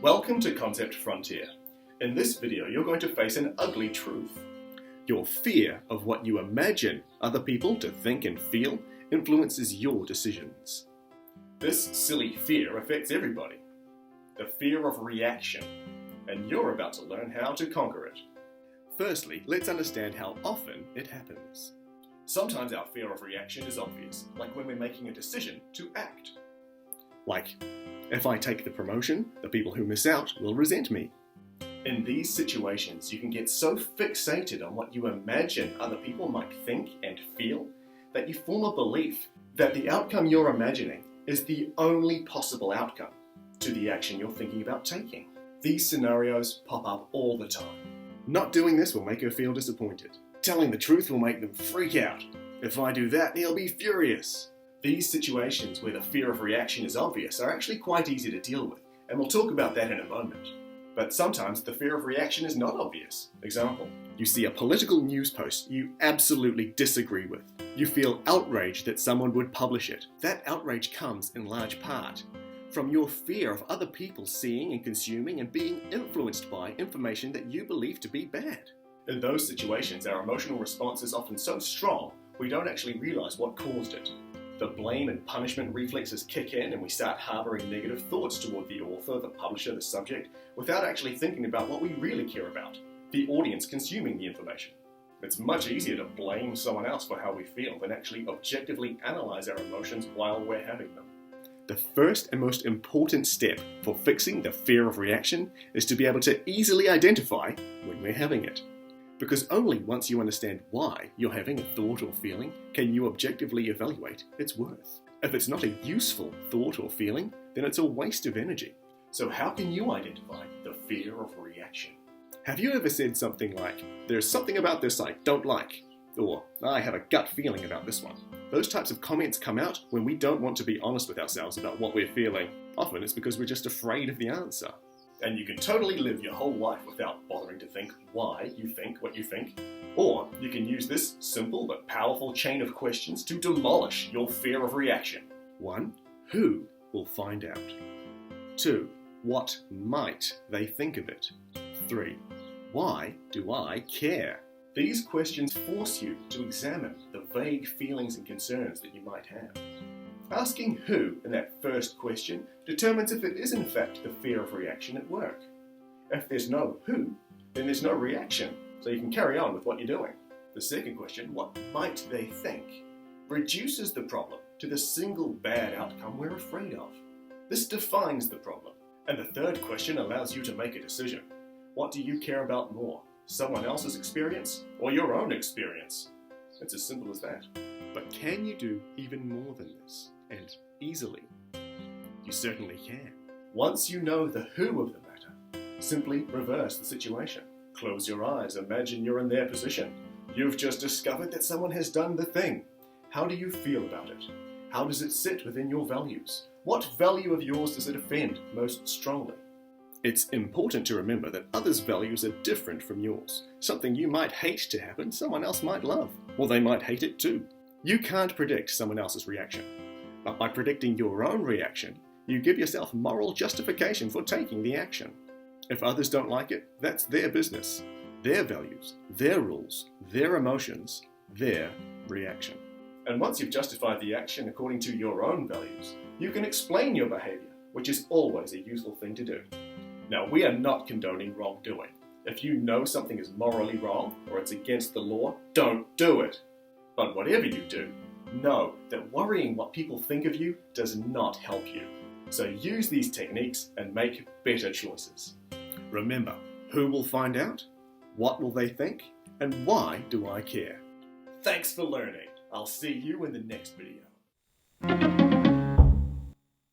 Welcome to Concept Frontier. In this video, you're going to face an ugly truth. Your fear of what you imagine other people to think and feel influences your decisions. This silly fear affects everybody. The fear of reaction. And you're about to learn how to conquer it. Firstly, let's understand how often it happens. Sometimes our fear of reaction is obvious, like when we're making a decision to act. Like, if I take the promotion, the people who miss out will resent me. In these situations, you can get so fixated on what you imagine other people might think and feel that you form a belief that the outcome you're imagining is the only possible outcome to the action you're thinking about taking. These scenarios pop up all the time. Not doing this will make her feel disappointed. Telling the truth will make them freak out. If I do that, he'll be furious. These situations where the fear of reaction is obvious are actually quite easy to deal with, and we'll talk about that in a moment. But sometimes the fear of reaction is not obvious. Example, you see a political news post you absolutely disagree with. You feel outraged that someone would publish it. That outrage comes in large part from your fear of other people seeing and consuming and being influenced by information that you believe to be bad. In those situations, our emotional response is often so strong, we don't actually realize what caused it. The blame and punishment reflexes kick in and we start harboring negative thoughts toward the author, the publisher, the subject, without actually thinking about what we really care about, the audience consuming the information. It's much easier to blame someone else for how we feel than actually objectively analyze our emotions while we're having them. The first and most important step for fixing the fear of reaction is to be able to easily identify when we're having it. Because only once you understand why you're having a thought or feeling can you objectively evaluate its worth. If it's not a useful thought or feeling, then it's a waste of energy. So how can you identify the fear of reaction? Have you ever said something like, "There's something about this I don't like," or "I have a gut feeling about this one"? Those types of comments come out when we don't want to be honest with ourselves about what we're feeling. Often it's because we're just afraid of the answer. And you can totally live your whole life without bothering to think why you think what you think. Or you can use this simple but powerful chain of questions to demolish your fear of reaction. 1. Who will find out? 2. What might they think of it? 3. Why do I care? These questions force you to examine the vague feelings and concerns that you might have. Asking who in that first question determines if it is in fact the fear of reaction at work. If there's no who, then there's no reaction, so you can carry on with what you're doing. The second question, what might they think, reduces the problem to the single bad outcome we're afraid of. This defines the problem. And the third question allows you to make a decision. What do you care about more, someone else's experience or your own experience? It's as simple as that. But can you do even more than this? And easily? You certainly can. Once you know the who of the matter, simply reverse the situation. Close your eyes, imagine you're in their position. You've just discovered that someone has done the thing. How do you feel about it? How does it sit within your values? What value of yours does it offend most strongly? It's important to remember that others' values are different from yours. Something you might hate to happen, someone else might love. Or they might hate it too. You can't predict someone else's reaction. But by predicting your own reaction, you give yourself moral justification for taking the action. If others don't like it, that's their business, their values, their rules, their emotions, their reaction. And once you've justified the action according to your own values, you can explain your behavior, which is always a useful thing to do. Now, we are not condoning wrongdoing. If you know something is morally wrong or it's against the law, don't do it. But whatever you do, know that worrying what people think of you does not help you. So use these techniques and make better choices. Remember, who will find out? What will they think? And why do I care? Thanks for learning. I'll see you in the next video.